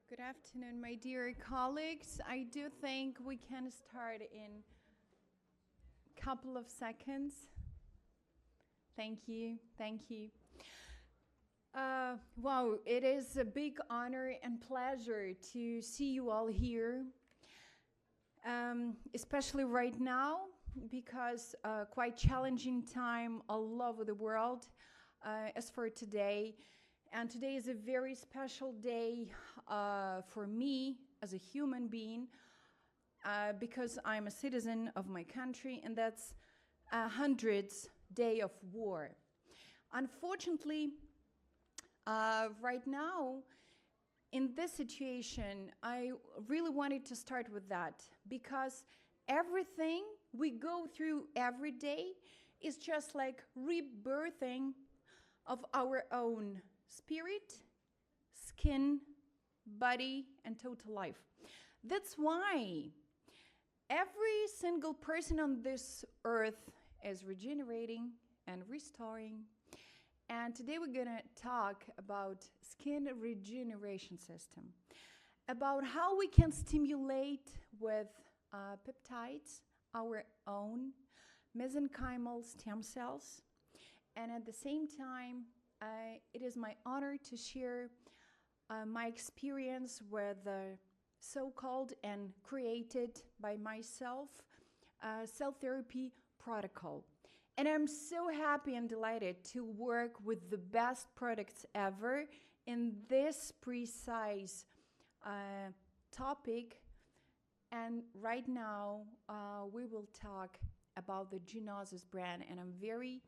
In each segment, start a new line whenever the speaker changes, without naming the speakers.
Good afternoon, my dear colleagues. I do think we can start in a couple of seconds. Thank you, thank you. Wow, it is a big honor and pleasure to see you all here, especially right now, because quite challenging time all over the world as for today. And today is a very special day for me as a human being because I'm a citizen of my country, and that's 100th day of war. Unfortunately, right now, in this situation, I really wanted to start with that because everything we go through every day is just like rebirthing of our own spirit, skin, body, and total life. That's why every single person on this earth is regenerating and restoring. And today we're gonna talk about skin regeneration system, about how we can stimulate with peptides our own mesenchymal stem cells. And at the same time, it is my honor to share my experience with the so-called and created by myself cell therapy protocol. And I'm so happy and delighted to work with the best products ever in this precise topic. And right now, we will talk about the Genosys brand, and I'm very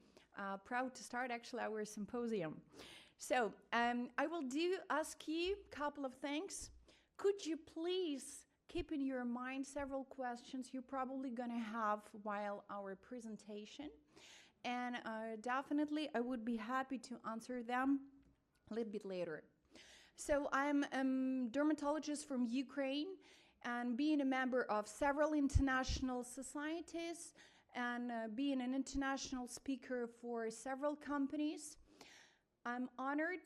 proud to start actually our symposium. So I will ask you a couple of things. Could you please keep in your mind several questions you're probably going to have while our presentation? And definitely I would be happy to answer them a little bit later. So I'm a dermatologist from Ukraine, and being a member of several international societies and being an international speaker for several companies, I'm honored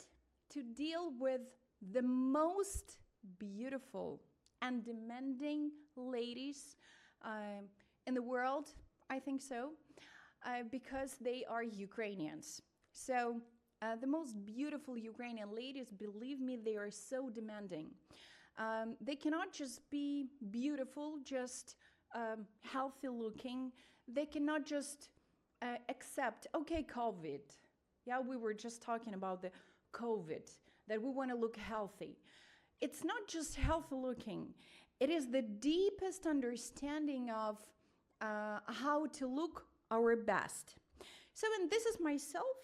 to deal with the most beautiful and demanding ladies in the world, I think so, because they are Ukrainians. So the most beautiful Ukrainian ladies, believe me, they are so demanding. They cannot just be beautiful, just healthy looking. They cannot just accept, okay, COVID. Yeah, we were just talking about the COVID, that we want to look healthy. It's not just healthy looking. It is the deepest understanding of how to look our best. So, and this is myself,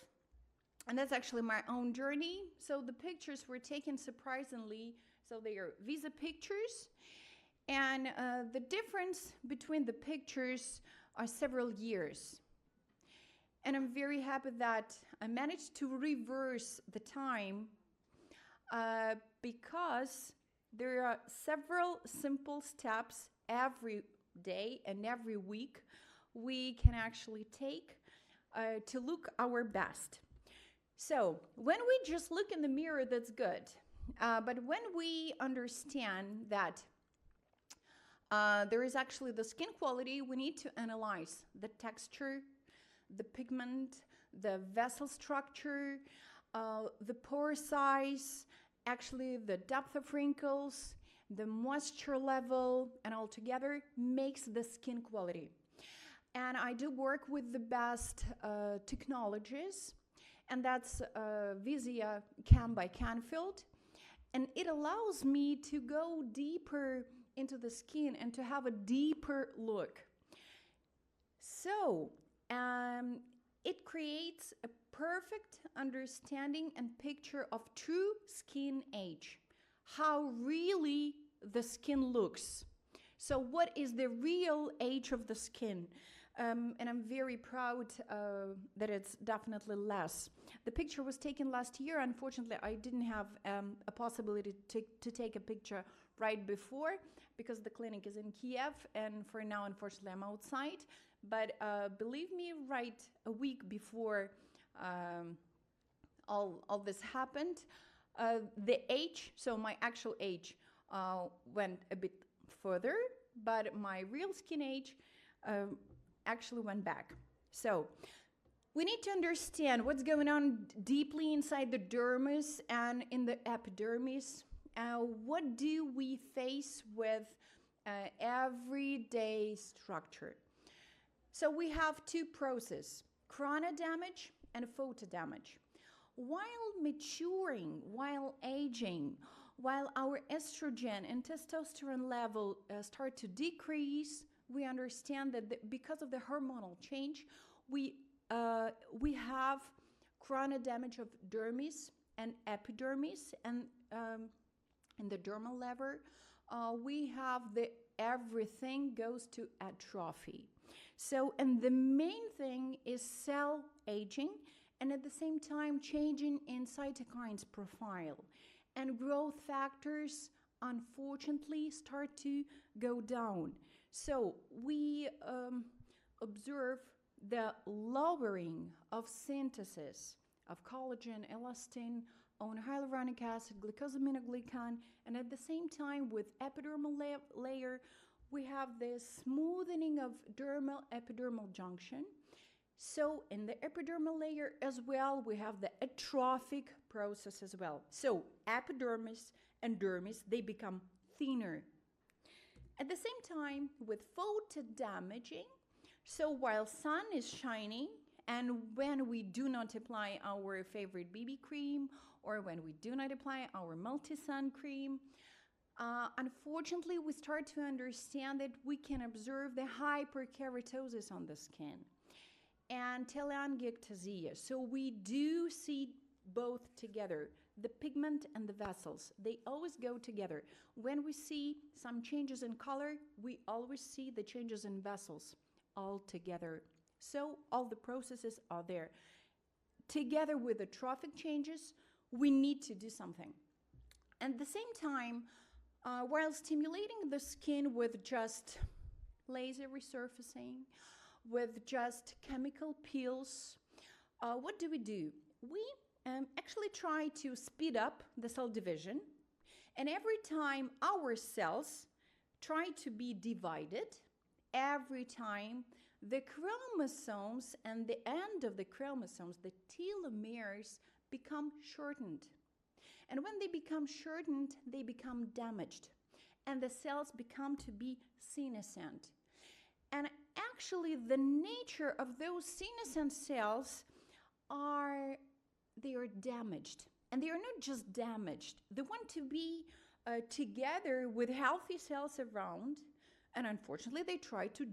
and that's actually my own journey. So the pictures were taken surprisingly, so they are visa pictures. And the difference between the pictures are several years. And I'm very happy that I managed to reverse the time because there are several simple steps every day and every week we can actually take to look our best. So when we just look in the mirror, that's good. But when we understand that there is actually the skin quality, we need to analyze the texture, the pigment, the vessel structure, the pore size, actually the depth of wrinkles, the moisture level, and altogether makes the skin quality. And I do work with the best technologies, and that's Visia Cam by Canfield. And it allows me to go deeper into the skin and to have a deeper look. So it creates a perfect understanding and picture of true skin age, how really the skin looks. So what is the real age of the skin? And I'm very proud that it's definitely less. The picture was taken last year. Unfortunately, I didn't have a possibility to take a picture right before because the clinic is in Kiev, and for now, unfortunately, I'm outside. But believe me, right a week before all this happened, The age, so my actual age went a bit further, but my real skin age actually went back. So we need to understand what's going on deeply inside the dermis and in the epidermis. What do we face with everyday structure? So we have two processes, corona damage and photo damage. While maturing, while aging, while our estrogen and testosterone level start to decrease, we understand that because of the hormonal change, we have corona damage of dermis and epidermis, and in the dermal layer, we have everything goes to atrophy. So, and the main thing is cell aging, and at the same time changing in cytokines profile. And growth factors, unfortunately, start to go down. So we observe the lowering of synthesis of collagen, elastin, on hyaluronic acid, glycosaminoglycan, and at the same time with epidermal layer, we have this smoothening of dermal-epidermal junction. So in the epidermal layer as well, we have the atrophic process as well. So epidermis and dermis, they become thinner. At the same time, with photo damaging, so while sun is shining, and when we do not apply our favorite BB cream, or when we do not apply our multi-sun cream, unfortunately, we start to understand that we can observe the hyperkeratosis on the skin and telangiectasia. So we do see both together, the pigment and the vessels. They always go together. When we see some changes in color, we always see the changes in vessels all together. So all the processes are there. Together with the trophic changes, we need to do something. And at the same time, while stimulating the skin with just laser resurfacing, with just chemical peels, what do? We actually try to speed up the cell division, and every time our cells try to be divided, every time the chromosomes and the end of the chromosomes, the telomeres, become shortened. And when they become shortened, they become damaged, and the cells become to be senescent. And actually, the nature of those senescent cells they are damaged. And they are not just damaged. They want to be together with healthy cells around, and unfortunately, they try to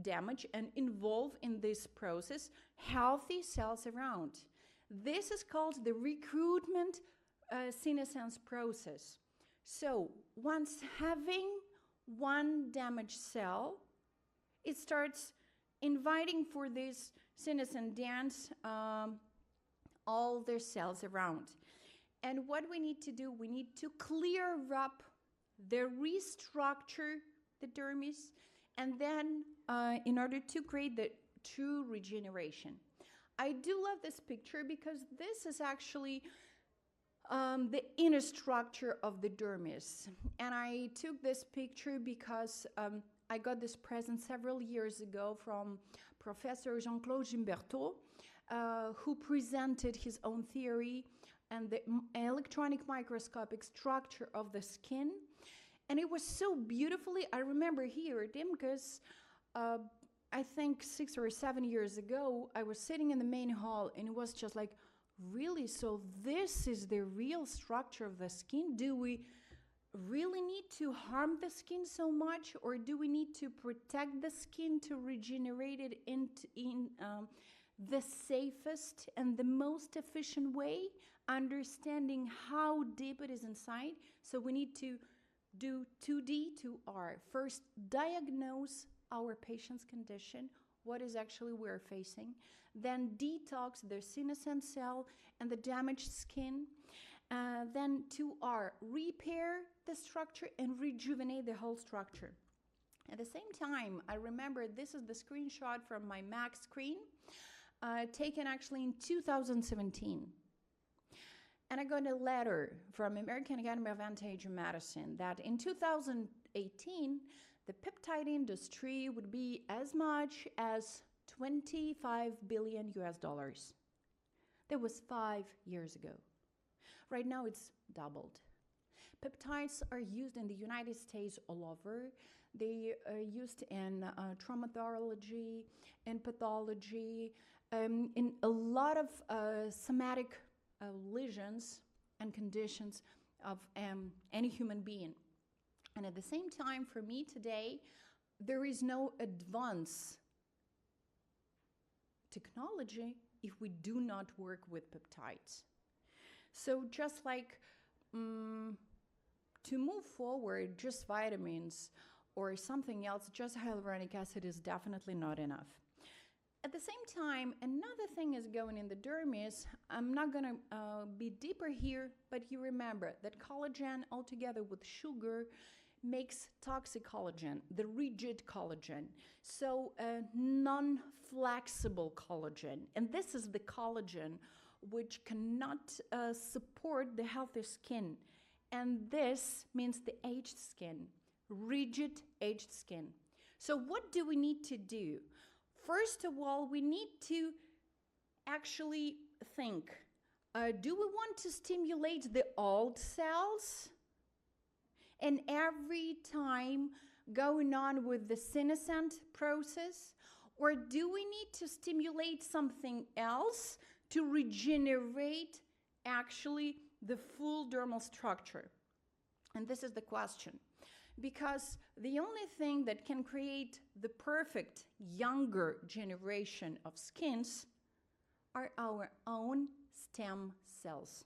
damage and involve in this process healthy cells around. This is called the recruitment senescence process. So once having one damaged cell, it starts inviting for this senescent dance all their cells around. And what we need to do, we need to clear up restructure the dermis, and then in order to create the true regeneration. I do love this picture because this is actually the inner structure of the dermis. And I took this picture because I got this present several years ago from Professor Jean-Claude Gimbertot, who presented his own theory and the electronic microscopic structure of the skin. And it was so beautifully, I remember here at IMCAS, I think 6 or 7 years ago, I was sitting in the main hall, and it was just like, really? So this is the real structure of the skin? Do we really need to harm the skin so much, or do we need to protect the skin to regenerate it in the safest and the most efficient way, understanding how deep it is inside? So we need to do 2D, 2R. First, diagnose our patient's condition, what is actually we're facing, then detox the senescent cell and the damaged skin, then 2R, repair the structure and rejuvenate the whole structure. At the same time, I remember this is the screenshot from my Mac screen, taken actually in 2017. And I got a letter from American Academy of Anti-Aging Medicine that in 2018, the peptide industry would be as much as 25 billion US dollars. That was 5 years ago. Right now, it's doubled. Peptides are used in the United States all over. They are used in traumatology, in pathology, in a lot of somatic lesions and conditions of any human being. And at the same time, for me today, there is no advance technology if we do not work with peptides. So just like to move forward, just vitamins or something else, just hyaluronic acid is definitely not enough. At the same time, another thing is going in the dermis. I'm not going to be deeper here, but you remember that collagen altogether with sugar makes toxic collagen, the rigid collagen, so non-flexible collagen. And this is the collagen which cannot support the healthy skin. And this means the aged skin, rigid aged skin. So what do we need to do? First of all, we need to actually think, do we want to stimulate the old cells? And every time going on with the senescent process? Or do we need to stimulate something else to regenerate actually the full dermal structure? And this is the question. Because the only thing that can create the perfect younger generation of skins are our own stem cells.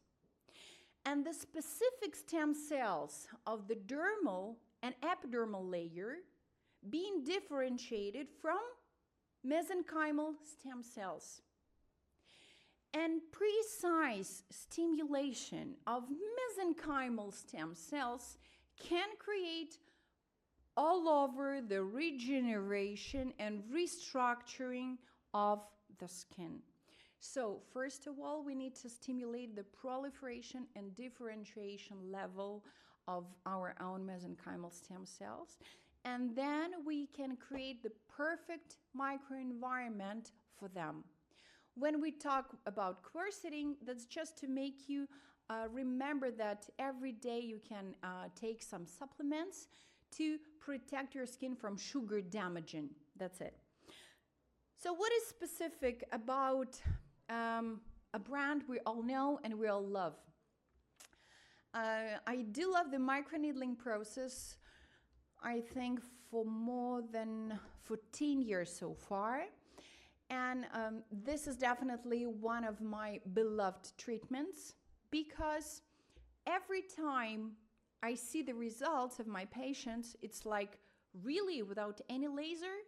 And the specific stem cells of the dermal and epidermal layer being differentiated from mesenchymal stem cells. And precise stimulation of mesenchymal stem cells can create all over the regeneration and restructuring of the skin. So first of all, we need to stimulate the proliferation and differentiation level of our own mesenchymal stem cells. And then we can create the perfect microenvironment for them. When we talk about querceting, that's just to make you remember that every day you can take some supplements to protect your skin from sugar damaging. That's it. So what is specific about a brand we all know and we all love? I do love the microneedling process, I think for more than 14 years so far. And this is definitely one of my beloved treatments because every time I see the results of my patients, it's like, really, without any laser?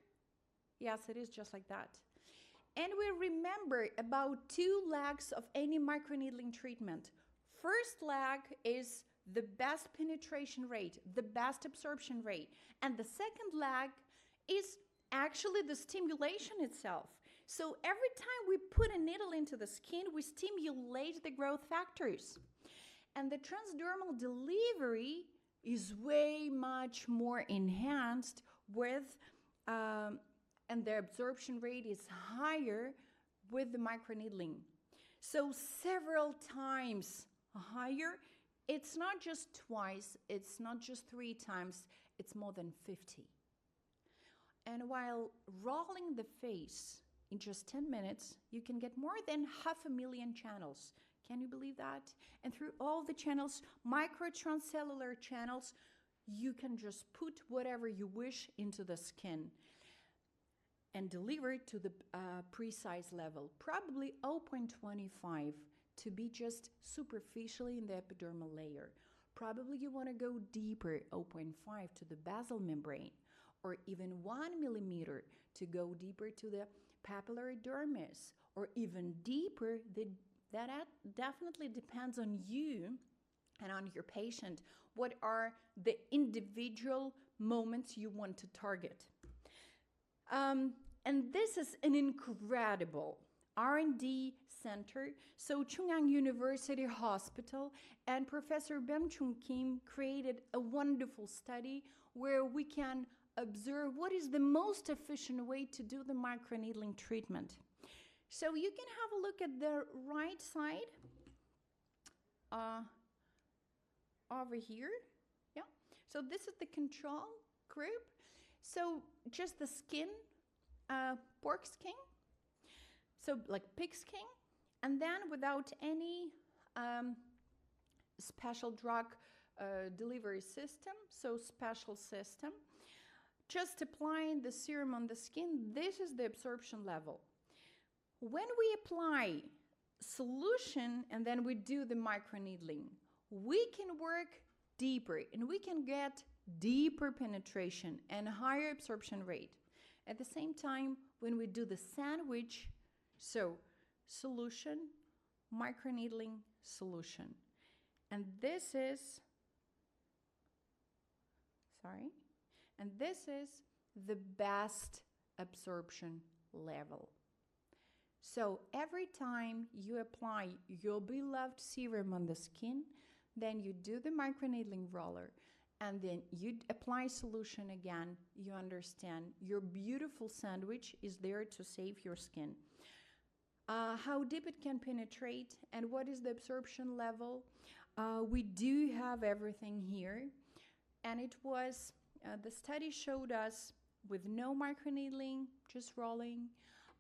Yes, it is just like that. And we remember about 2 legs of any microneedling treatment. First leg is the best penetration rate, the best absorption rate. And the second leg is actually the stimulation itself. So every time we put a needle into the skin, we stimulate the growth factors. And the transdermal delivery is way much more enhanced with, and the absorption rate is higher with the microneedling. So several times higher. It's not just twice, it's not just 3 times, it's more than 50. And while rolling the face in just 10 minutes, you can get more than 500,000 channels. Can you believe that? And through all the channels, microtranscellular channels, you can just put whatever you wish into the skin and deliver it to the precise level, probably 0.25 to be just superficially in the epidermal layer. Probably you want to go deeper, 0.5 to the basal membrane, or even 1 millimeter to go deeper to the papillary dermis, or even deeper. That definitely depends on you and on your patient. What are the individual moments you want to target? And this is an incredible R&D center, so Chungang University Hospital and Professor Bem Chung Kim created a wonderful study where we can observe what is the most efficient way to do the microneedling treatment. So you can have a look at the right side over here. Yeah. So this is the control group. So just the skin, pork skin, so like pig skin, and then without any special drug delivery system, so special system, just applying the serum on the skin. This is the absorption level. When we apply solution and then we do the microneedling, we can work deeper and we can get deeper penetration and higher absorption rate. At the same time, when we do the sandwich, so solution, microneedling, solution. And this is, the best absorption level. So every time you apply your beloved serum on the skin, then you do the microneedling roller, and then you apply solution again, you understand your beautiful sandwich is there to save your skin. How deep it can penetrate and what is the absorption level, we do have everything here. And it was, the study showed us with no microneedling, just rolling,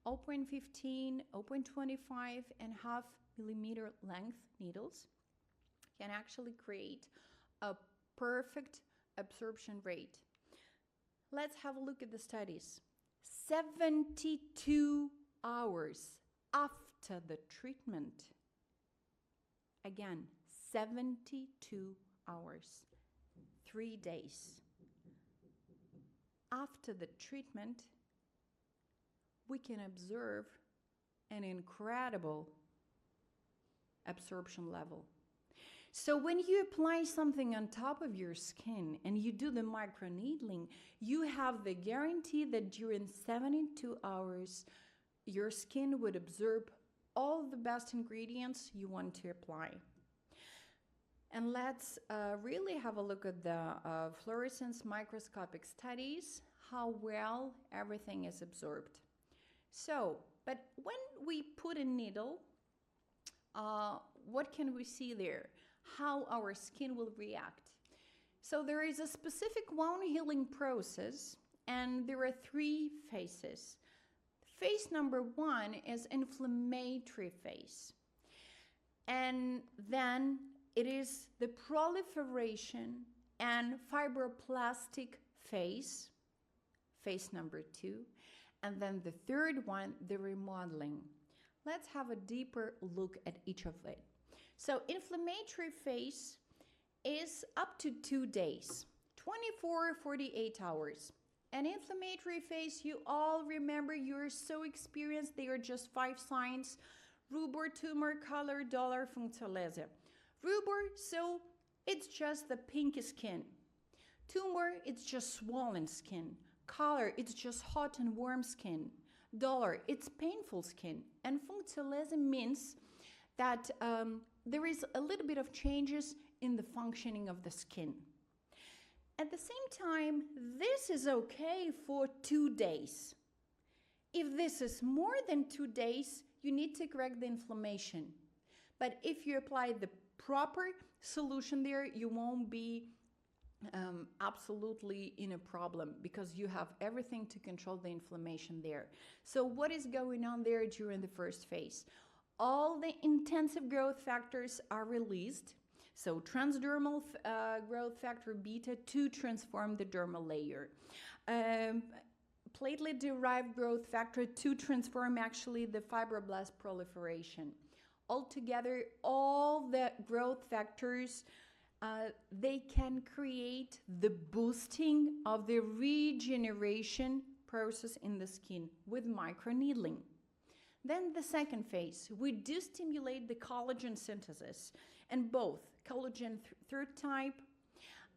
0.15, 0.25 and half millimeter length needles can actually create a perfect absorption rate. Let's have a look at the studies. 72 hours after the treatment. Again, 72 hours, 3 days. After the treatment, we can observe an incredible absorption level. So when you apply something on top of your skin and you do the microneedling, you have the guarantee that during 72 hours, your skin would absorb all the best ingredients you want to apply. And let's really have a look at the fluorescence microscopic studies, how well everything is absorbed. So, but when we put a needle, what can we see there? How our skin will react. So there is a specific wound healing process, and there are 3 phases. Phase number 1 is inflammatory phase. And then it is the proliferation and fibroblastic phase, phase number 2. And then the third one, the remodeling. Let's have a deeper look at each of it. So inflammatory phase is up to 2 days, 24-48 hours. And inflammatory phase, you all remember, you're so experienced, they are just 5 signs. Rubor, tumor, color, dolor, functolese. Rubor, so it's just the pink skin. Tumor, it's just swollen skin. Color, it's just hot and warm skin. Dolor, it's painful skin. And functolese means that there is a little bit of changes in the functioning of the skin. At the same time, this is okay for 2 days. If this is more than 2 days, you need to correct the inflammation. But if you apply the proper solution there, you won't be absolutely in a problem because you have everything to control the inflammation there. So what is going on there during the first phase? All the intensive growth factors are released. So transdermal growth factor beta to transform the dermal layer. Platelet-derived growth factor to transform actually the fibroblast proliferation. Altogether, all the growth factors, they can create the boosting of the regeneration process in the skin with microneedling. Then the second phase, we do stimulate the collagen synthesis, and both collagen third type,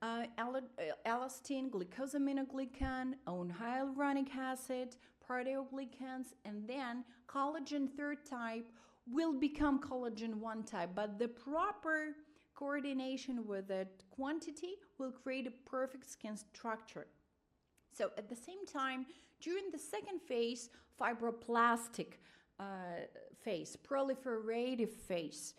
elastin, glycosaminoglycan, own hyaluronic acid, proteoglycans, and then collagen third type will become collagen 1 type, but the proper coordination with the quantity will create a perfect skin structure. So at the same time, during the second phase, fibroblastic phase, proliferative phase,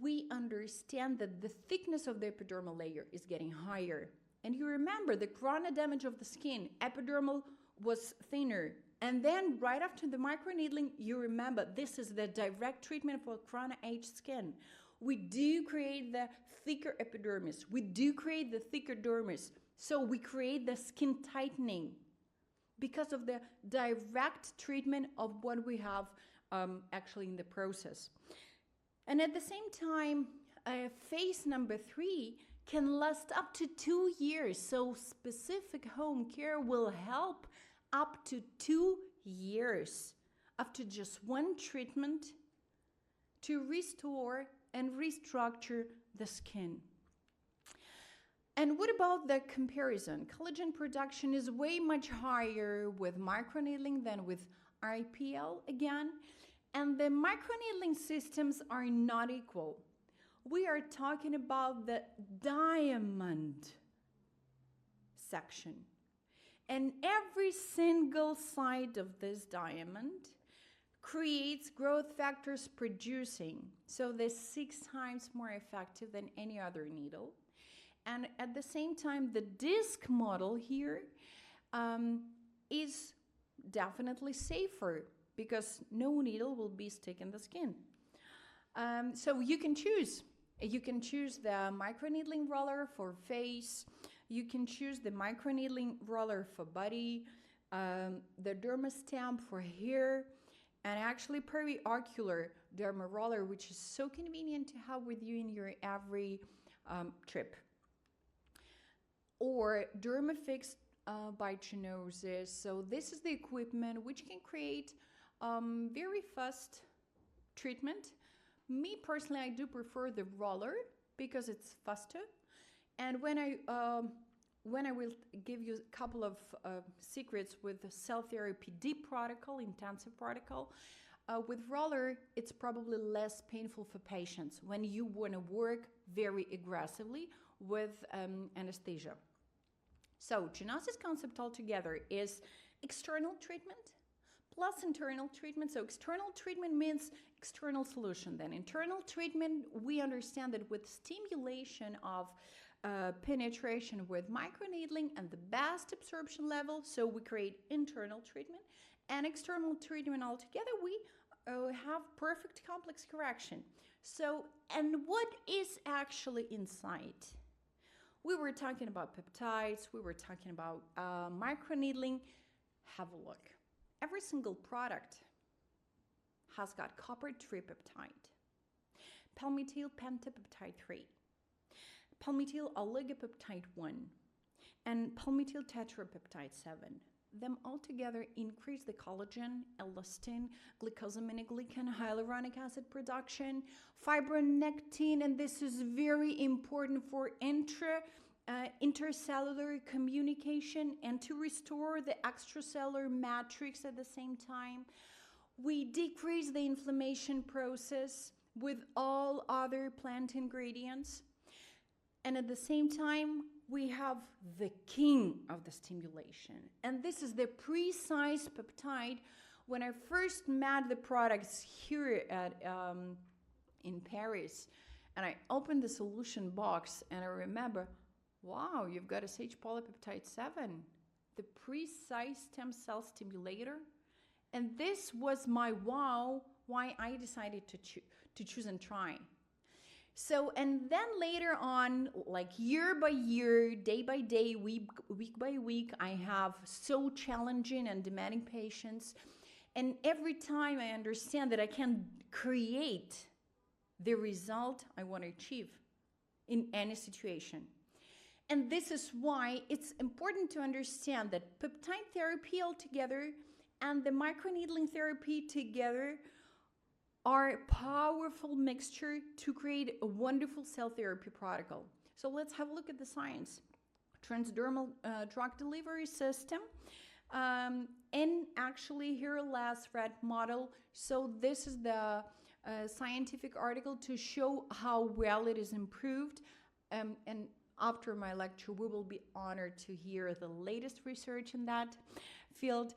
we understand that the thickness of the epidermal layer is getting higher. And you remember the corona damage of the skin, epidermal was thinner. And then right after the microneedling, you remember this is the direct treatment for corona aged skin. We do create the thicker epidermis. We do create the thicker dermis. So we create the skin tightening because of the direct treatment of what we have actually in the process. And at the same time, phase number 3 can last up to 2 years. So specific home care will help up to 2 years after just one treatment to restore and restructure the skin. And what about the comparison? Collagen production is way much higher with microneedling than with IPL again. And the microneedling systems are not equal. We are talking about the diamond section. And every single side of this diamond creates growth factors producing. So they're 6 times more effective than any other needle. And at the same time, the disc model here is definitely safer because no needle will be stuck in the skin. So you can choose. You can choose the microneedling roller for face. You can choose the microneedling roller for body, the dermastamp for hair, and actually periocular derma roller, which is so convenient to have with you in your every trip. Or Dermafix by Genosys. So this is the equipment which can create very fast treatment. Me personally, I do prefer the roller because it's faster. And when I will give you a couple of secrets with the cell therapy deep protocol, intensive protocol, with roller, it's probably less painful for patients when you want to work very aggressively with anesthesia. So Genosys concept altogether is external treatment plus internal treatment. So external treatment means external solution. Then internal treatment, we understand that with stimulation of penetration with microneedling and the best absorption level, so we create internal treatment and external treatment altogether, we have perfect complex correction. So, and what is actually inside? We were talking about peptides, we were talking about microneedling. Have a look. Every single product has got copper tripeptide, palmitoyl pentapeptide 3, palmitoyl oligopeptide 1, and palmitoyl tetrapeptide 7. Them all together increase the collagen, elastin, glycosaminoglycan, hyaluronic acid production, fibronectin, and this is very important for intercellular communication and to restore the extracellular matrix at the same time. We decrease the inflammation process with all other plant ingredients. And at the same time, we have the king of the stimulation. And this is the precise peptide. When I first met the products here at in Paris, and I opened the solution box, and I remember, wow, you've got a sage polypeptide 7, the precise stem cell stimulator. And this was my wow, why I decided to choose and try. So, and then later on, like year by year, day by day, week by week, I have so challenging and demanding patients. And every time I understand that I can create the result I want to achieve in any situation. And this is why it's important to understand that peptide therapy altogether and the microneedling therapy together are a powerful mixture to create a wonderful cell therapy protocol. So let's have a look at the science. Transdermal drug delivery system And actually here last rat model. So this is the scientific article to show how well it is improved. And after my lecture, we will be honored to hear the latest research in that field.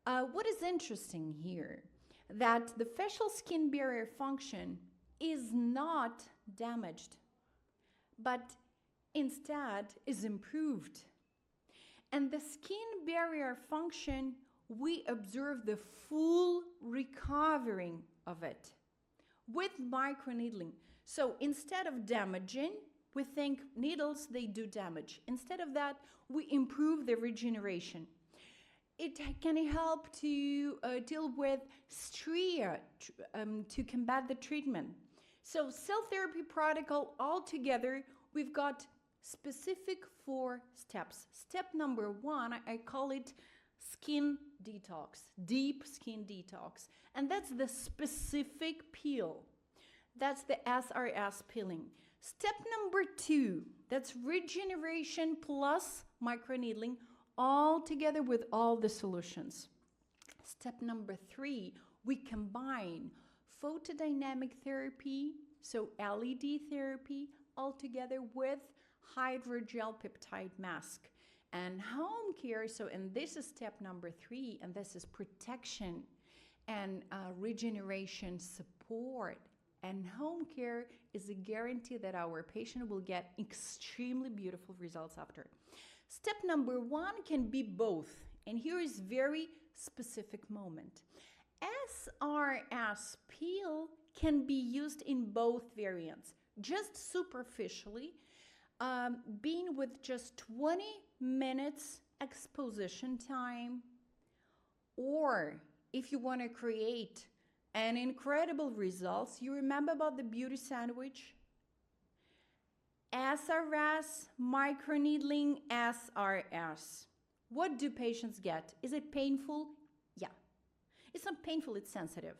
What is interesting here, that the facial skin barrier function is not damaged, but instead is improved. And the skin barrier function, we observe the full recovering of it with microneedling. So instead of damaging, we think needles, they do damage. Instead of that, we improve the regeneration. It can help to deal with stria to combat the treatment. So cell therapy protocol altogether, we've got specific 4 steps. Step number 1, I call it skin detox, deep skin detox. And that's the specific peel. That's the SRS peeling. Step number 2, that's regeneration plus microneedling, all together with all the solutions. Step number 3, we combine photodynamic therapy, so LED therapy, all together with hydrogel peptide mask. And home care, and this is step number 3, and this is protection and regeneration support. And home care is a guarantee that our patient will get extremely beautiful results after. Step number 1 can be both, and here is very specific moment. SRS peel can be used in both variants, just superficially, being with just 20 minutes exposition time, or if you want to create an incredible results, you remember about the beauty sandwich? SRS, microneedling, SRS. What do patients get? Is it painful? Yeah. It's not painful, it's sensitive.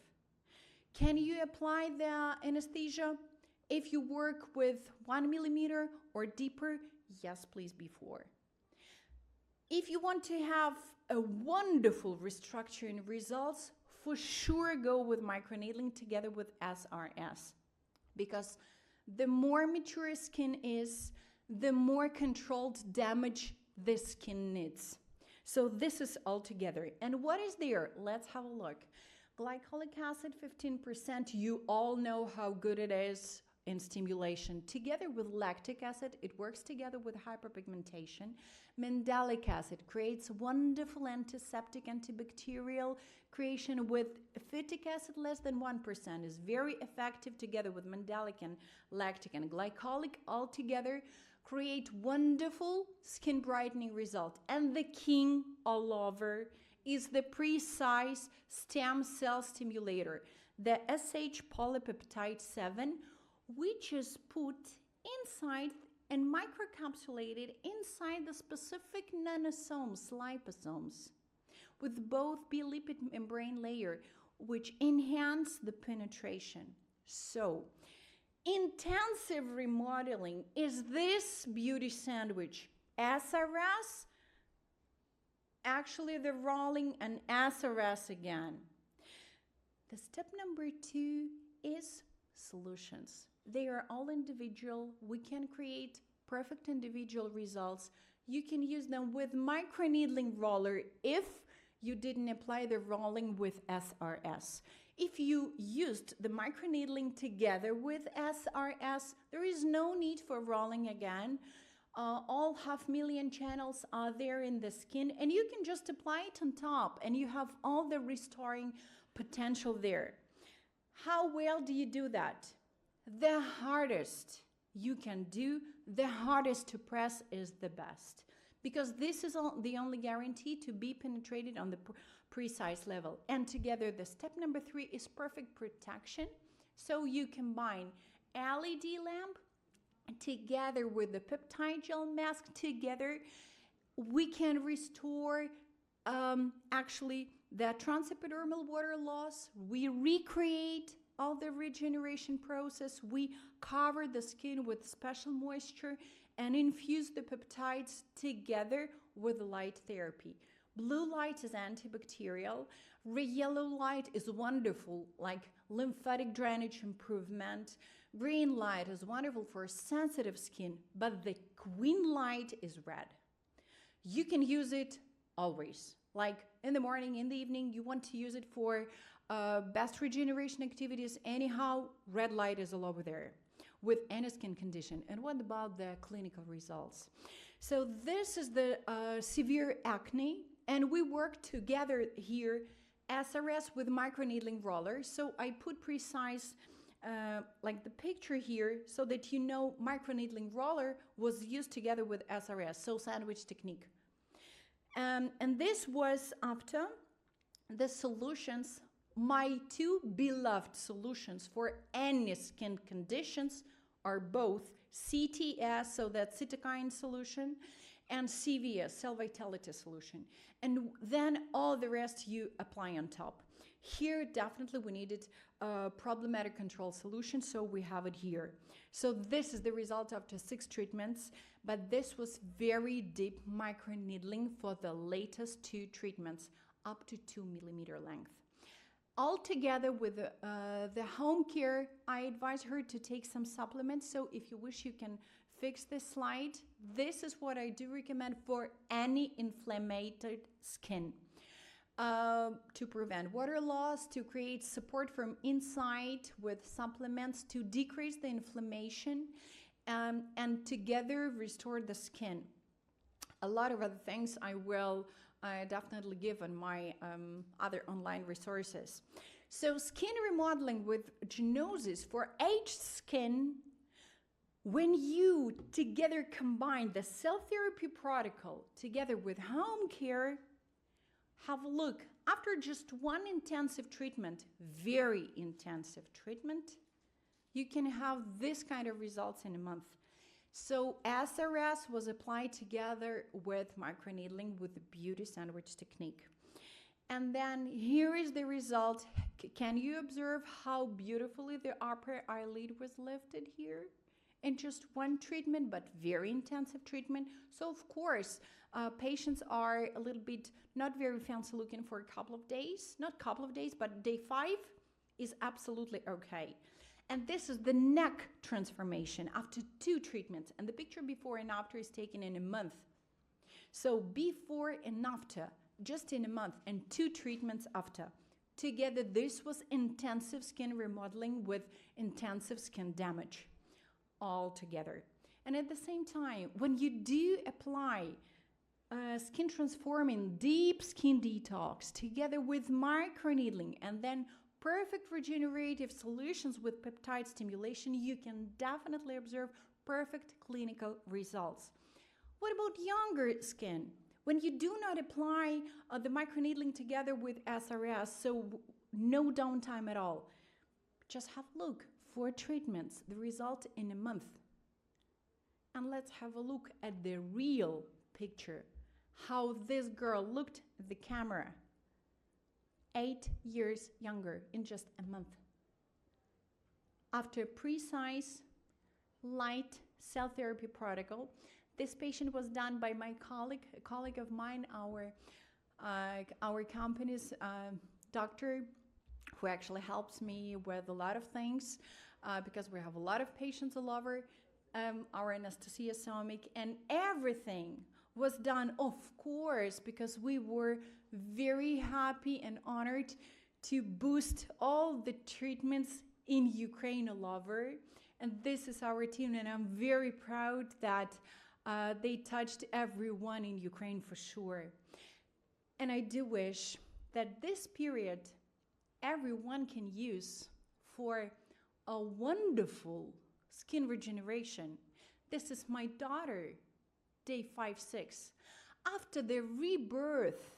Can you apply the anesthesia if you work with 1 millimeter or deeper? Yes, please, before. If you want to have a wonderful restructuring results, for sure go with microneedling together with SRS, because the more mature skin is, the more controlled damage the skin needs. So this is all together. And what is there? Let's have a look. Glycolic acid, 15%. You all know how good it is in stimulation. Together with lactic acid, it works together with hyperpigmentation. Mandelic acid creates wonderful antiseptic, antibacterial creation with phytic acid less than 1%, is very effective together with mandelic and lactic and glycolic all together create wonderful skin brightening result. And the king all over is the precise stem cell stimulator, the SH polypeptide 7, which is put inside and microcapsulated inside the specific nanosomes, liposomes, with both bilipid membrane layer, which enhance the penetration. So, intensive remodeling is this beauty sandwich. SRS, actually the rolling, and SRS again. The step number 2 is solutions. They are all individual. We can create perfect individual results. You can use them with microneedling roller if you didn't apply the rolling with SRS. If you used the microneedling together with SRS, there is no need for rolling again. All 500,000 channels are there in the skin, and you can just apply it on top, and you have all the restoring potential there. How well do you do that? The hardest you can do, the hardest to press is the best, because this is the only guarantee to be penetrated on the precise level. And together, the step number 3 is perfect protection. So you combine LED lamp together with the peptide gel mask together. We can restore actually the transepidermal water loss. We recreate all the regeneration process. We cover the skin with special moisture and infuse the peptides together with light therapy. Blue light is antibacterial. Red yellow light is wonderful, like lymphatic drainage improvement. Green light is wonderful for sensitive skin, but the queen light is red. You can use it always, like in the morning, in the evening. You want to use it for best regeneration activities. Anyhow, red light is all over there with any skin condition. And what about the clinical results? So this is the severe acne, and we work together here, SRS with microneedling roller. So I put precise like the picture here so that you know microneedling roller was used together with SRS, so sandwich technique. And this was after the solutions, my two beloved solutions for any skin conditions are both CTS, so that's cytokine solution, and CVS, cell vitality solution. And then all the rest you apply on top. Here, definitely we needed a problematic control solution, so we have it here. So this is the result after 6 treatments, but this was very deep microneedling for the latest 2 treatments, up to 2 millimeter length. Altogether with the home care, I advise her to take some supplements. So if you wish, you can fix this slide. This is what I do recommend for any inflamed skin. To prevent water loss, to create support from inside with supplements, to decrease the inflammation, and together restore the skin. A lot of other things I will definitely give on my other online resources. So skin remodeling with Genosys for aged skin, when you together combine the cell therapy protocol together with home care, have a look. After just 1 intensive treatment, very intensive treatment, you can have this kind of results in a month. So SRS was applied together with microneedling with the beauty sandwich technique. And then here is the result. Can you observe how beautifully the upper eyelid was lifted here? In just 1 treatment, but very intensive treatment. So of course, patients are a little bit not very fancy looking for a couple of days, not couple of days, but day 5 is absolutely okay. And this is the neck transformation after 2 treatments. And the picture before and after is taken in a month. So before and after, just in a month, and 2 treatments after. Together, this was intensive skin remodeling with intensive skin damage all together. And at the same time, when you do apply skin transforming deep skin detox together with microneedling and then perfect regenerative solutions with peptide stimulation, you can definitely observe perfect clinical results. What about younger skin? When you do not apply the microneedling together with SRS, so no downtime at all, just have a look. 4 treatments, the result in a month. And let's have a look at the real picture, how this girl looked at the camera. 8 years younger in just a month. After precise light cell therapy protocol, this patient was done by my colleague, a colleague of mine, our company's doctor, who actually helps me with a lot of things because we have a lot of patients all over our anesthesia somic, and everything was done, of course, because we were very happy and honored to boost all the treatments in Ukraine all over. And this is our team, and I'm very proud that they touched everyone in Ukraine for sure. And I do wish that this period everyone can use for a wonderful skin regeneration. This is my daughter, day 5-6. After the rebirth,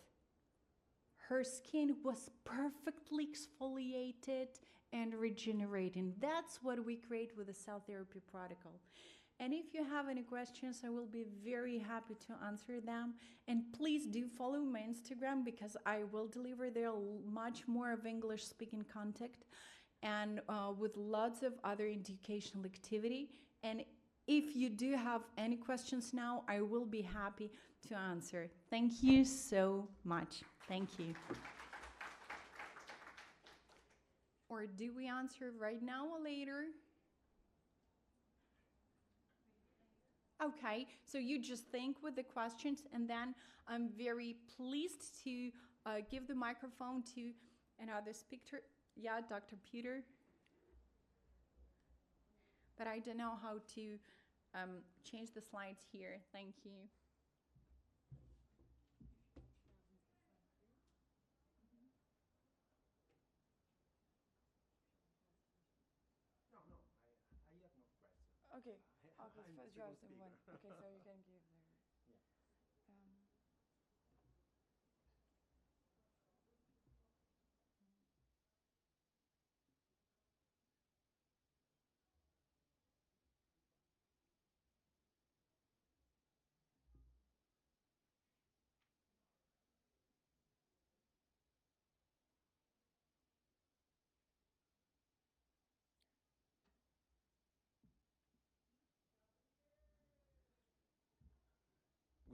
her skin was perfectly exfoliated and regenerating. That's what we create with the cell therapy protocol. And if you have any questions, I will be very happy to answer them. And please do follow my Instagram, because I will deliver there much more of English speaking content and with lots of other educational activity. And If you do have any questions now, I will be happy to answer. Thank you so much. Thank you. Or do we answer right now or later? Okay, so you just think with the questions, and then I'm very pleased to give the microphone to another speaker. Yeah, Dr. Peter. But I don't know how to change the slides here. Thank you. Okay. Okay, first you have someone. Okay, so you can give the. Um,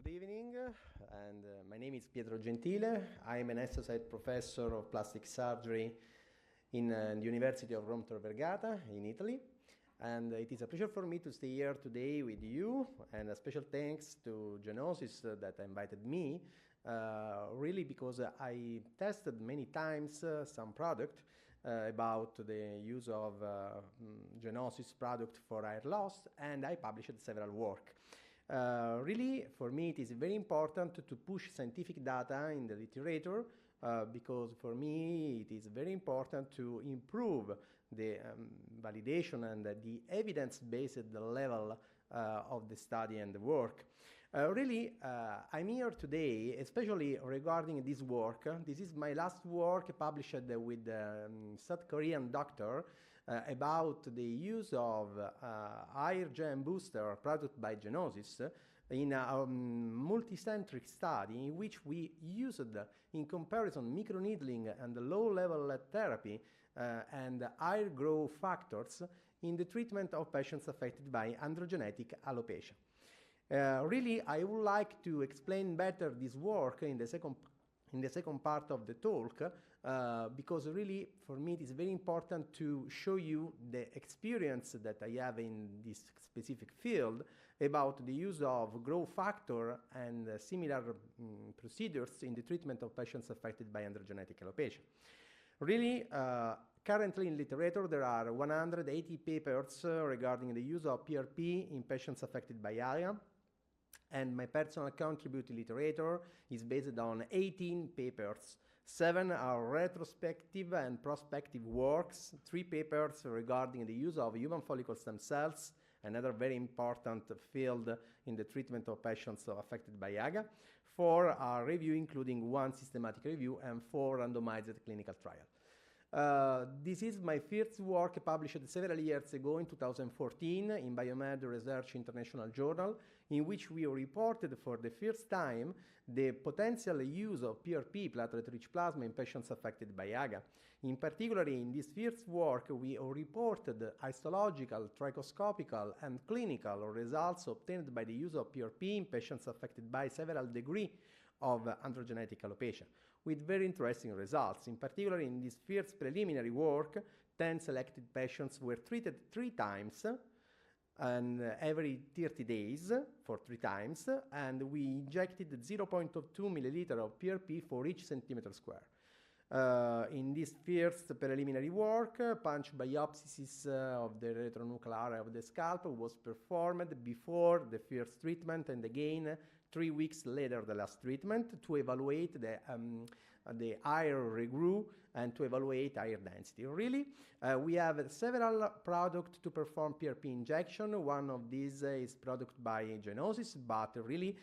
Good evening, and my name is Pietro Gentile. I'm an associate professor of plastic surgery in the University of Rome Tor Vergata in Italy. And it is a pleasure for me to stay here today with you, and a special thanks to Genosys that invited me, really because I tested many times some product about the use of Genosys product for hair loss, and I published several work. Really, for me, it is very important to push scientific data in the literature because for me, it is very important to improve the validation and the evidence-based level of the study and the work. Really, I'm here today, especially regarding this work. This is my last work published with South Korean doctor about the use of air gem booster product by Genosys in a multicentric study in which we used, in comparison, microneedling and low-level therapy and air growth factors in the treatment of patients affected by androgenetic alopecia. Really, I would like to explain better this work in the second part of the talk, because really for me it is very important to show you the experience that I have in this specific field about the use of growth factor and similar procedures in the treatment of patients affected by androgenetic alopecia. Really, currently in literature there are 180 papers regarding the use of PRP in patients affected by ALIA. And my personal contributed literature is based on 18 papers. 7 are retrospective and prospective works, 3 papers regarding the use of human follicle stem cells, another very important field in the treatment of patients affected by AGA, 4 are review including 1 systematic review and 4 randomized clinical trials. This is my first work published several years ago in 2014 in Biomed Research International Journal, in which we reported for the first time the potential use of PRP, platelet-rich plasma, in patients affected by AGA. In particular, in this first work, we reported histological, trichoscopical, and clinical results obtained by the use of PRP in patients affected by several degrees of androgenetic alopecia, with very interesting results. In particular, in this first preliminary work, 10 selected patients were treated 3 times and every 30 days for 3 times, and we injected 0.2 milliliter of PRP for each centimeter square. In this first preliminary work, punch biopsies of the retronuclear of the scalp was performed before the first treatment and again 3 weeks later the last treatment to evaluate the hair regrowth and to evaluate hair density. Really, we have several products to perform PRP injection. One of these is product by Genosys, but really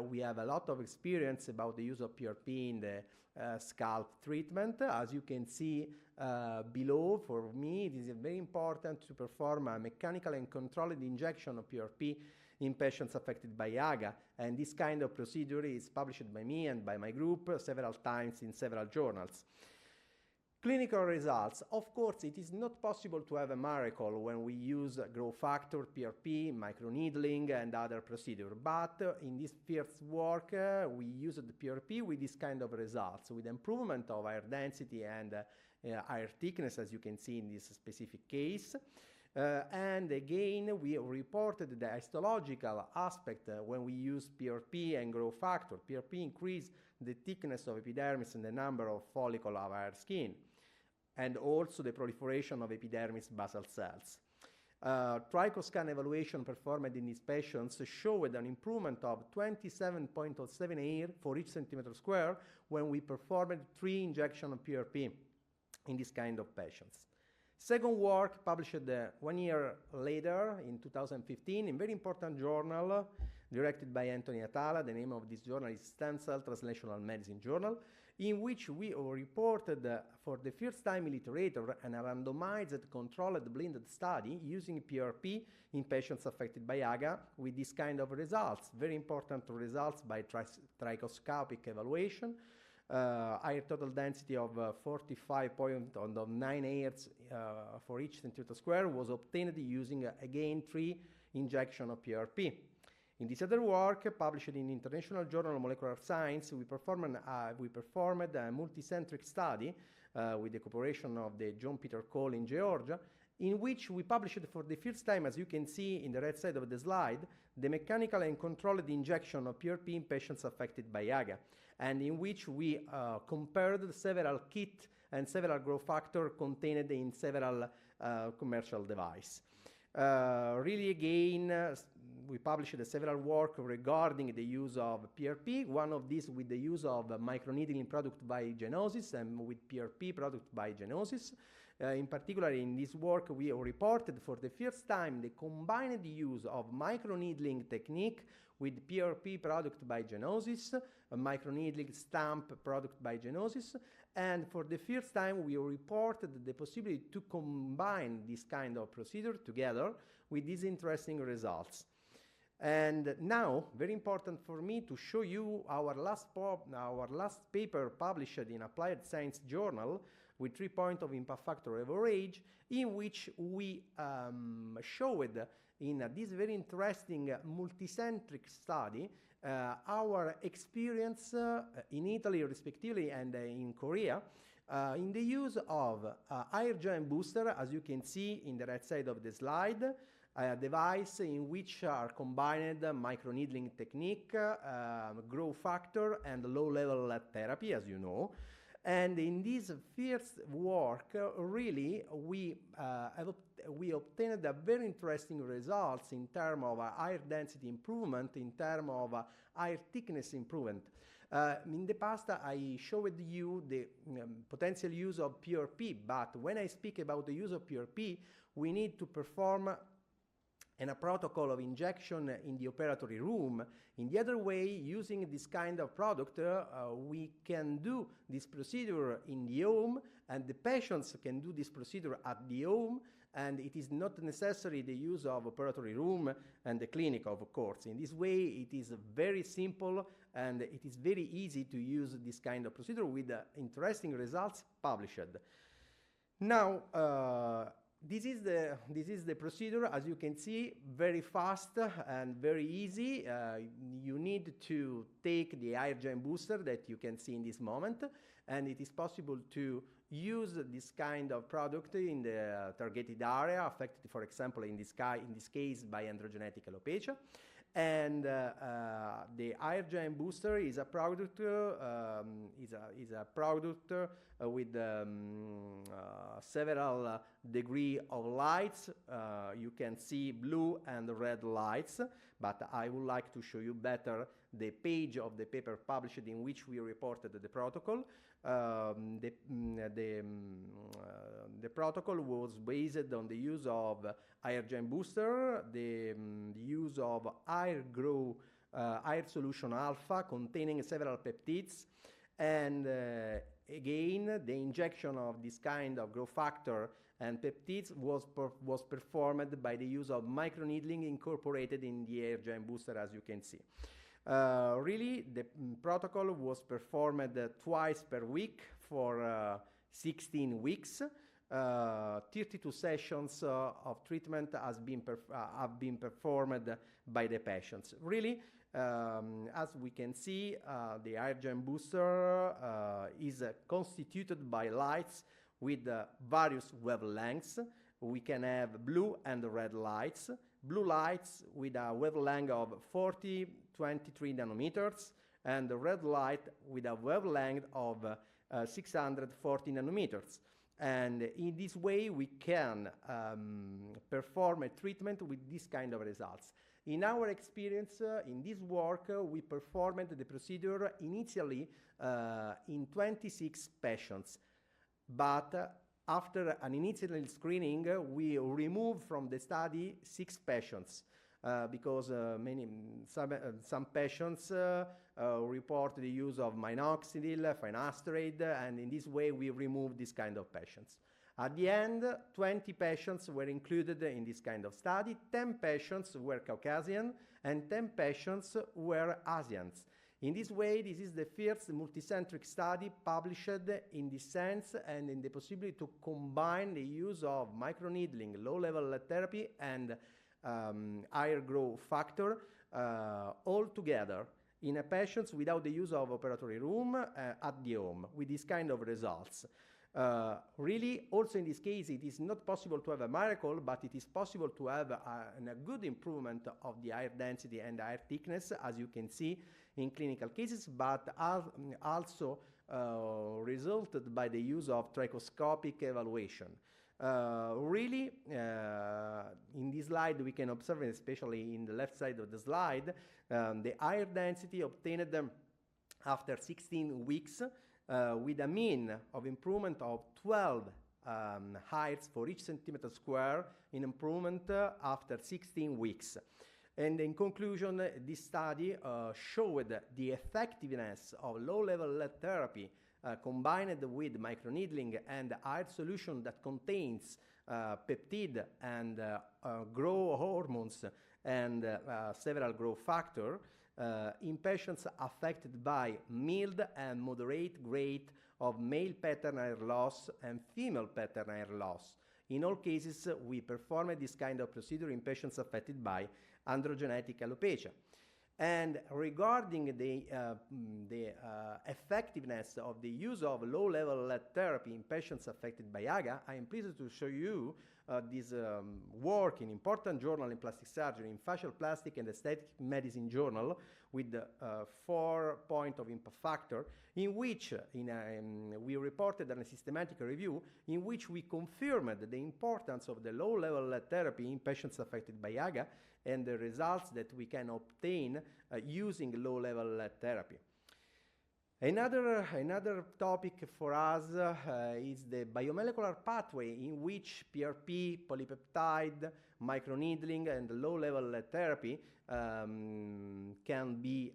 we have a lot of experience about the use of PRP in the scalp treatment. As you can see below, for me it is very important to perform a mechanical and controlled injection of PRP in patients affected by AGA, and this kind of procedure is published by me and by my group several times in several journals. Clinical results. Of course, it is not possible to have a miracle when we use growth factor, PRP, microneedling, and other procedure. But in this first work, we used the PRP with this kind of results, with improvement of hair density and hair thickness, as you can see in this specific case. And again, we reported the histological aspect when we use PRP and growth factor. PRP increased the thickness of epidermis and the number of follicles of hair skin, and also the proliferation of epidermis basal cells. Trichoscan evaluation performed in these patients showed an improvement of 27.07 hair for each centimeter square when we performed 3 injections of PRP in this kind of patients. Second work published 1 year later in 2015 in very important journal directed by Anthony Atala. The name of this journal is Stem Cell Translational Medicine Journal, in which we reported for the first time in literature a randomized controlled blinded study using PRP in patients affected by AGA with this kind of results, very important results by trichoscopic evaluation. Hair total density of 45.9 hairs for each centimeter square was obtained using again 3 injections of PRP. In this other work, published in International Journal of Molecular Science, we performed a multicentric study with the cooperation of the John Peter Cole in Georgia, in which we published for the first time, as you can see in the right side of the slide, the mechanical and controlled injection of PRP in patients affected by AGA, and in which we compared several kits and several growth factors contained in several commercial devices. Really, again, we published several work regarding the use of PRP, one of these with the use of microneedling product by Genosys and with PRP product by Genosys. In particular, in this work, we reported for the first time the combined use of microneedling technique with PRP product by Genosys, a microneedling stamp product by Genosys, and for the first time we reported the possibility to combine this kind of procedure together with these interesting results. And now, very important for me to show you our last paper published in Applied Science Journal with 3 points of impact factor average, in which we showed in this very interesting multicentric study our experience in Italy respectively and in Korea in the use of hair giant booster, as you can see in the right side of the slide, a device in which are combined microneedling technique, growth factor, and low-level LED therapy, as you know. And in this first work, really, we obtained a very interesting results in terms of hair density improvement, in terms of hair thickness improvement. In the past, I showed you the potential use of PRP, but when I speak about the use of PRP, we need to perform and a protocol of injection in the operatory room. In the other way, using this kind of product, we can do this procedure in the home, and the patients can do this procedure at the home, and it is not necessary the use of operatory room and the clinic, of course. In this way, it is very simple, and it is very easy to use this kind of procedure with interesting results published. Now, this is the procedure, as you can see, very fast and very easy. You need to take the hair giant booster that you can see in this moment, and it is possible to use this kind of product in the targeted area affected, for example, in this case by androgenetic alopecia. And the hair giant booster is a product with several degree of lights. You can see blue and red lights, but I would like to show you better the page of the paper published in which we reported the protocol. The protocol was based on the use of hair giant booster, the use of hair solution alpha containing several peptides, and again the injection of this kind of growth factor and peptides was performed by the use of microneedling incorporated in the hair giant booster, as you can see. Really, the protocol was performed twice per week for 16 weeks. 32 sessions of treatment have been performed by the patients. Really, as we can see, the AirGen booster is constituted by lights with various wavelengths. We can have blue and red lights. Blue lights with a wavelength of 23 nanometers, and the red light with a wavelength of 640 nanometers. And in this way, we can perform a treatment with this kind of results. In our experience, in this work, we performed the procedure initially in 26 patients. But after an initial screening, we removed from the study 6 patients because some patients report the use of minoxidil, finasteride, and in this way we removed this kind of patients. At the end, 20 patients were included in this kind of study. 10 patients were Caucasian and 10 patients were Asians. In this way, this is the first multicentric study published in this sense and in the possibility to combine the use of microneedling, low-level therapy, and hair growth factor all together in a patients without the use of operatory room at the home with this kind of results. Really, also in this case, it is not possible to have a miracle, but it is possible to have a good improvement of the hair density and hair thickness, as you can see in clinical cases, but also resulted by the use of trichoscopic evaluation. Really, in this slide, we can observe, especially in the left side of the slide, the hair density obtained after 16 weeks with a mean of improvement of 12 hairs for each centimeter square in improvement after 16 weeks. And in conclusion, this study showed the effectiveness of low-level lead therapy combined with microneedling and hair solution that contains peptide and growth hormones and several growth factors in patients affected by mild and moderate grade of male pattern hair loss and female pattern hair loss. In all cases, we performed this kind of procedure in patients affected by androgenetic alopecia. And regarding the effectiveness of the use of low-level lead therapy in patients affected by AGA, I am pleased to show you this work in important journal in plastic surgery, in facial plastic and aesthetic medicine journal, with 4 points of impact factor, in which we reported a systematic review in which we confirmed the importance of the low-level lead therapy in patients affected by AGA and the results that we can obtain using low-level lead therapy. Another topic for us is the biomolecular pathway in which PRP, polypeptide, microneedling, and low-level lead therapy can be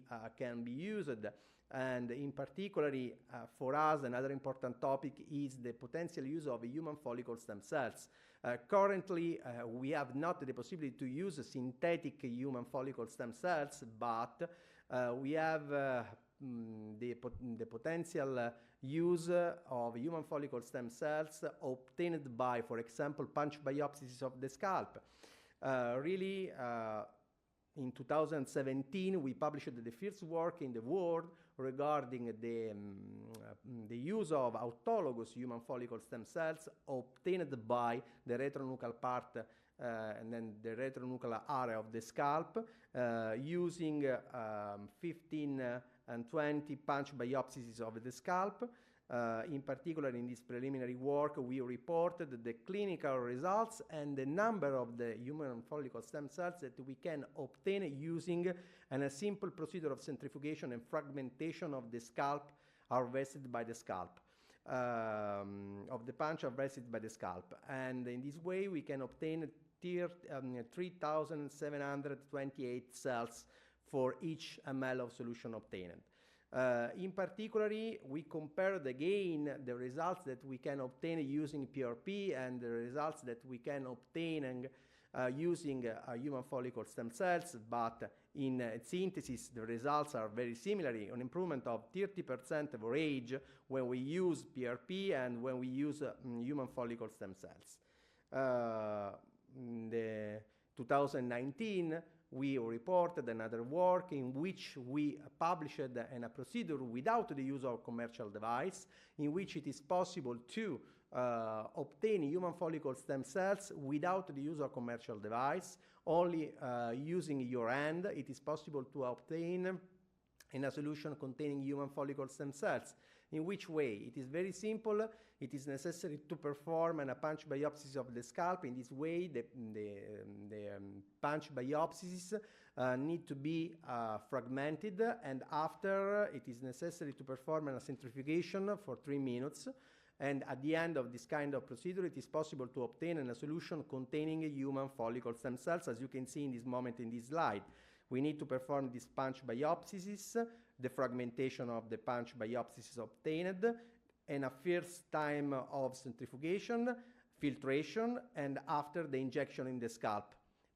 used. And in particular, for us, another important topic is the potential use of human follicle stem cells. Currently, we have not the possibility to use synthetic human follicle stem cells, but we have the potential use of human follicle stem cells obtained by, for example, punch biopsies of the scalp. Really, in 2017, we published the first work in the world regarding the use of autologous human follicle stem cells obtained by the retronuclear part and then the retronuclear area of the scalp using 15 and 20 punch biopsies of the scalp. In particular, in this preliminary work, we reported the clinical results and the number of the human follicle stem cells that we can obtain using a simple procedure of centrifugation and fragmentation of the scalp harvested by the scalp, of the punch harvested by the scalp. And in this way, we can obtain 3,728 cells for each ml of solution obtained. In particular, we compared again the results that we can obtain using PRP and the results that we can obtain using human follicle stem cells, but in synthesis, the results are very similar, an improvement of 30% of age when we use PRP and when we use human follicle stem cells. In the 2019, we reported another work in which we published a procedure without the use of commercial device, in which it is possible to obtain human follicle stem cells without the use of commercial device. Only using your hand, it is possible to obtain in a solution containing human follicle stem cells. In which way? It is very simple. It is necessary to perform a punch biopsy of the scalp. In this way, the punch biopsies need to be fragmented, and after it is necessary to perform a centrifugation for 3 minutes. And at the end of this kind of procedure, it is possible to obtain a solution containing human follicle stem cells, as you can see in this moment in this slide. We need to perform these punch biopsies, the fragmentation of the punch biopsies obtained, and a first time of centrifugation, filtration, and after the injection in the scalp,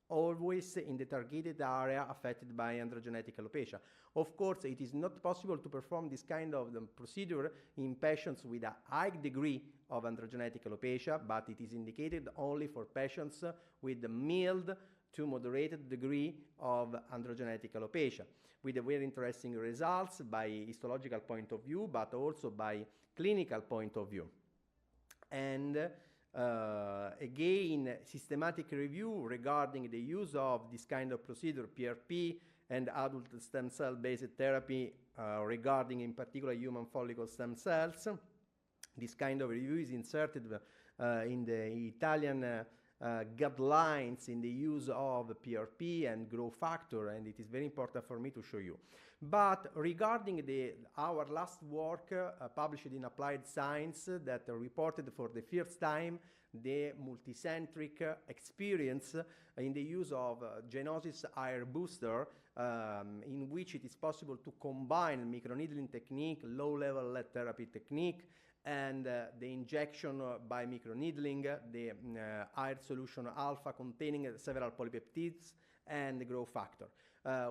always in the targeted area affected by androgenetic alopecia. Of course, it is not possible to perform this kind of procedure in patients with a high degree of androgenetic alopecia, but it is indicated only for patients with a mild to moderated degree of androgenetic alopecia, with very interesting results by histological point of view, but also by clinical point of view. And again, systematic review regarding the use of this kind of procedure, PRP, and adult stem cell-based therapy regarding in particular human follicle stem cells. This kind of review is inserted in the Italian guidelines in the use of PRP and growth factor, and it is very important for me to show you. But regarding our last work published in Applied Science that reported for the first time the multicentric experience in the use of Genosys air booster, in which it is possible to combine microneedling technique, low-level lead therapy technique, and the injection by microneedling, the air solution alpha containing several polypeptides and the growth factor.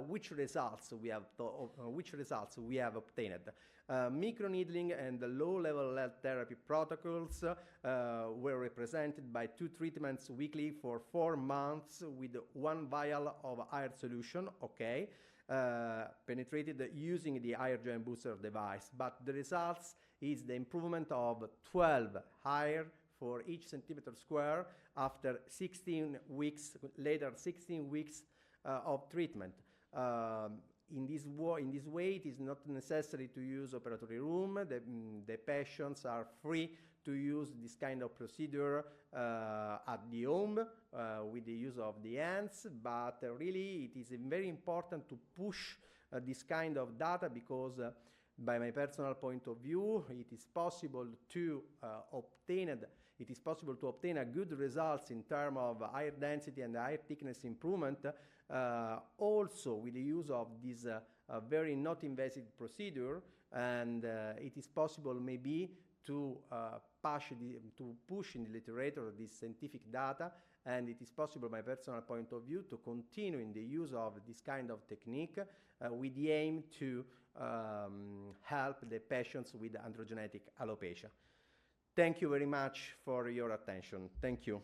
Which results we have obtained? Microneedling and the low-level lead therapy protocols were represented by 2 treatments weekly for 4 months with 1 vial of air solution, okay, penetrated using the air joint booster device. But the results is the improvement of 12 hair for each centimeter square after 16 weeks, later 16 weeks of treatment. In this way, it is not necessary to use operatory room. The patients are free to use this kind of procedure at the home with the use of the hands, but really it is very important to push this kind of data because by my personal point of view, it is possible to obtain a good results in terms of hair density and hair thickness improvement, also with the use of this very not invasive procedure, and it is possible maybe to push in the literature this scientific data, and it is possible, my personal point of view, to continue in the use of this kind of technique with the aim to help the patients with androgenetic alopecia. Thank you very much for your attention. Thank you.